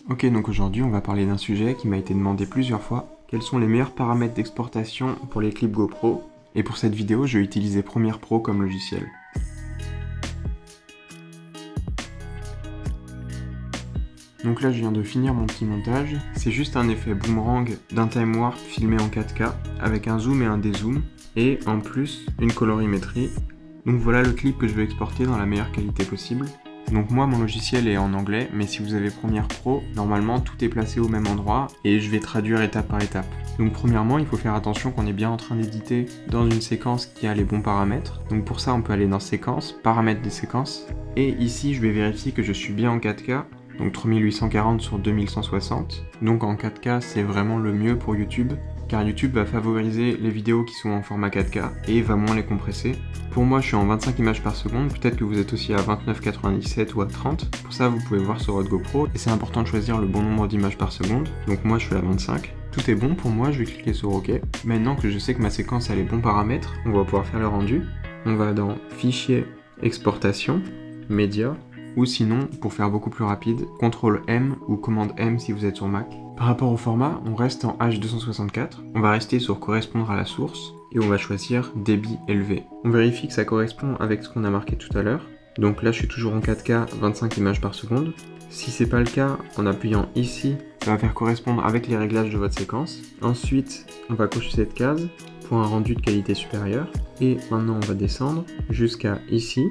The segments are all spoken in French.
Ok, donc aujourd'hui on va parler d'un sujet qui m'a été demandé plusieurs fois. Quels sont les meilleurs paramètres d'exportation pour les clips GoPro? Et pour cette vidéo, je vais utiliser Premiere Pro comme logiciel. Donc là je viens de finir mon petit montage. C'est juste un effet boomerang d'un time warp filmé en 4K avec un zoom et un dézoom et en plus une colorimétrie. Donc voilà le clip que je vais exporter dans la meilleure qualité possible. Donc moi mon logiciel est en anglais, mais si vous avez Premiere Pro, normalement tout est placé au même endroit et je vais traduire étape par étape. Donc premièrement, il faut faire attention qu'on est bien en train d'éditer dans une séquence qui a les bons paramètres. Donc pour ça on peut aller dans séquence, paramètres des séquences, et ici je vais vérifier que je suis bien en 4K. Donc 3840 sur 2160. Donc en 4K c'est vraiment le mieux pour YouTube, car YouTube va favoriser les vidéos qui sont en format 4K et va moins les compresser. Pour moi je suis en 25 images par seconde, peut-être que vous êtes aussi à 29,97 ou à 30. Pour ça vous pouvez voir sur votre GoPro, et c'est important de choisir le bon nombre d'images par seconde. Donc moi je suis à 25. Tout est bon pour moi, je vais cliquer sur OK. Maintenant que je sais que ma séquence a les bons paramètres, on va pouvoir faire le rendu. On va dans Fichier, Exportation, Média, ou sinon, pour faire beaucoup plus rapide, CTRL M ou commande M si vous êtes sur Mac. Par rapport au format, on reste en H264, on va rester sur correspondre à la source, et on va choisir débit élevé. On vérifie que ça correspond avec ce qu'on a marqué tout à l'heure. Donc là je suis toujours en 4K, 25 images par seconde. Si c'est pas le cas, en appuyant ici, ça va faire correspondre avec les réglages de votre séquence. Ensuite, on va cocher cette case pour un rendu de qualité supérieure. Et maintenant on va descendre jusqu'à ici.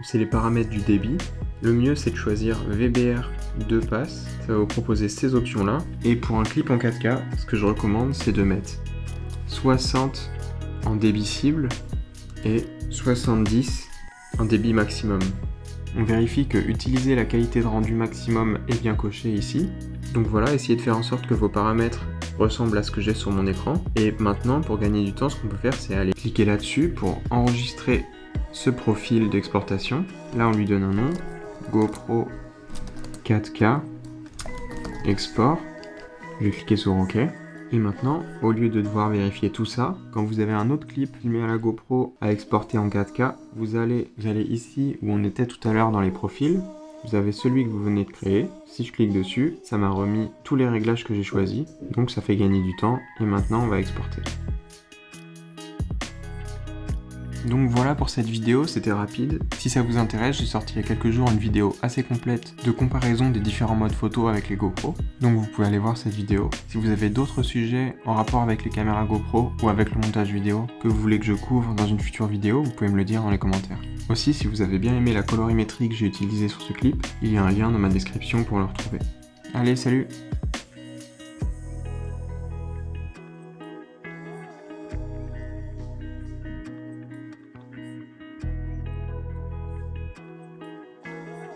C'est les paramètres du débit. Le mieux c'est de choisir VBR 2 passes, ça va vous proposer ces options là. Et pour un clip en 4K, ce que je recommande c'est de mettre 60 en débit cible et 70 en débit maximum. On vérifie que utiliser la qualité de rendu maximum est bien coché ici. Donc voilà, essayez de faire en sorte que vos paramètres ressemblent à ce que j'ai sur mon écran. Et maintenant, pour gagner du temps, ce qu'on peut faire c'est aller cliquer là-dessus pour enregistrer ce profil d'exportation. Là on lui donne un nom, GoPro 4K export. Je vais cliquer sur OK. Et maintenant, au lieu de devoir vérifier tout ça, quand vous avez un autre clip filmé à la GoPro à exporter en 4K, vous allez ici où on était tout à l'heure dans les profils. Vous avez celui que vous venez de créer. Si je clique dessus, ça m'a remis tous les réglages que j'ai choisis. Donc ça fait gagner du temps. Et maintenant, on va exporter. Donc voilà pour cette vidéo, c'était rapide. Si ça vous intéresse, j'ai sorti il y a quelques jours une vidéo assez complète de comparaison des différents modes photo avec les GoPro. Donc vous pouvez aller voir cette vidéo. Si vous avez d'autres sujets en rapport avec les caméras GoPro ou avec le montage vidéo que vous voulez que je couvre dans une future vidéo, vous pouvez me le dire dans les commentaires. Aussi, si vous avez bien aimé la colorimétrie que j'ai utilisée sur ce clip, il y a un lien dans ma description pour le retrouver. Allez, salut!